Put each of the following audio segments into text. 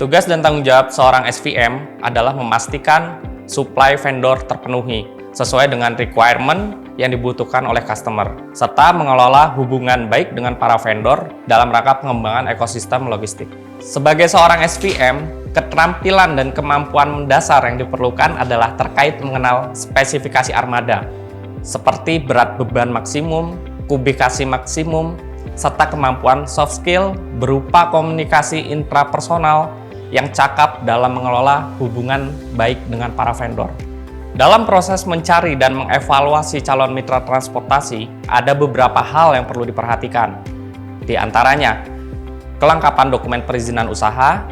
Tugas dan tanggung jawab seorang SVM adalah memastikan supply vendor terpenuhi sesuai dengan requirement yang dibutuhkan oleh customer, serta mengelola hubungan baik dengan para vendor dalam rangka pengembangan ekosistem logistik. Sebagai seorang SVM, keterampilan dan kemampuan mendasar yang diperlukan adalah terkait mengenal spesifikasi armada, seperti berat beban maksimum, kubikasi maksimum, serta kemampuan soft skill berupa komunikasi intrapersonal yang cakap dalam mengelola hubungan baik dengan para vendor. Dalam proses mencari dan mengevaluasi calon mitra transportasi, ada beberapa hal yang perlu diperhatikan. Di antaranya, kelengkapan dokumen perizinan usaha,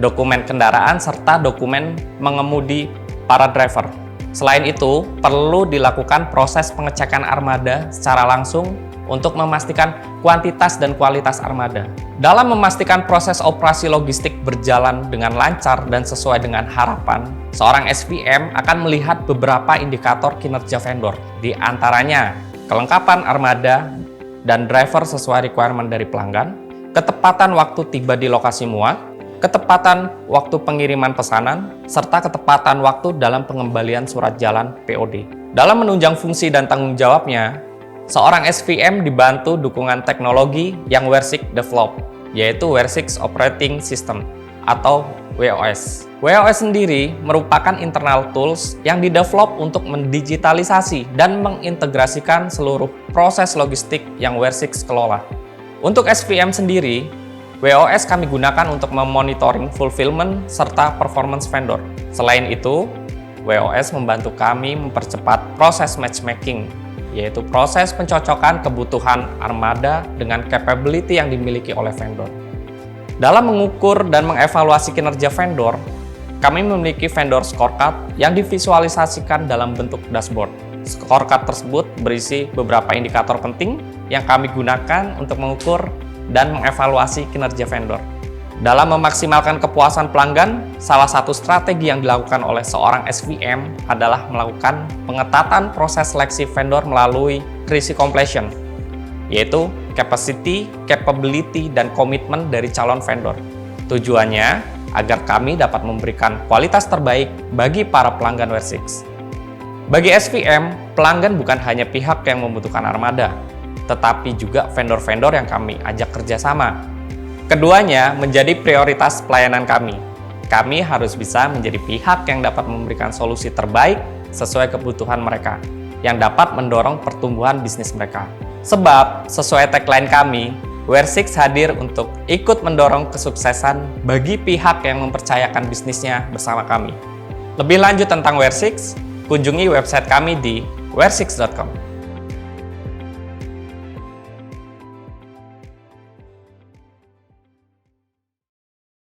dokumen kendaraan, serta dokumen mengemudi para driver. Selain itu, perlu dilakukan proses pengecekan armada secara langsung untuk memastikan kuantitas dan kualitas armada. Dalam memastikan proses operasi logistik berjalan dengan lancar dan sesuai dengan harapan, seorang SVM akan melihat beberapa indikator kinerja vendor, di antaranya kelengkapan armada dan driver sesuai requirement dari pelanggan, ketepatan waktu tiba di lokasi muat, ketepatan waktu pengiriman pesanan, serta ketepatan waktu dalam pengembalian surat jalan POD. Dalam menunjang fungsi dan tanggung jawabnya, seorang SVM dibantu dukungan teknologi yang Wersix develop, yaitu Wersix Operating System atau WOS. WOS sendiri merupakan internal tools yang didevelop untuk mendigitalisasi dan mengintegrasikan seluruh proses logistik yang Wersix kelola. Untuk SVM sendiri, WOS kami gunakan untuk memonitoring fulfillment serta performance vendor. Selain itu, WOS membantu kami mempercepat proses matchmaking, yaitu proses pencocokan kebutuhan armada dengan capability yang dimiliki oleh vendor. Dalam mengukur dan mengevaluasi kinerja vendor, kami memiliki vendor scorecard yang divisualisasikan dalam bentuk dashboard. Scorecard tersebut berisi beberapa indikator penting yang kami gunakan untuk mengukur dan mengevaluasi kinerja vendor. Dalam memaksimalkan kepuasan pelanggan, salah satu strategi yang dilakukan oleh seorang SVM adalah melakukan pengetatan proses seleksi vendor melalui 3C completion, yaitu capacity, capability, dan komitmen dari calon vendor. Tujuannya agar kami dapat memberikan kualitas terbaik bagi para pelanggan Wersix. Bagi SVM, pelanggan bukan hanya pihak yang membutuhkan armada, tetapi juga vendor-vendor yang kami ajak kerjasama. Keduanya menjadi prioritas pelayanan kami. Kami harus bisa menjadi pihak yang dapat memberikan solusi terbaik sesuai kebutuhan mereka, yang dapat mendorong pertumbuhan bisnis mereka. Sebab, sesuai tagline kami, Wersix hadir untuk ikut mendorong kesuksesan bagi pihak yang mempercayakan bisnisnya bersama kami. Lebih lanjut tentang Wersix, kunjungi website kami di wersix.com.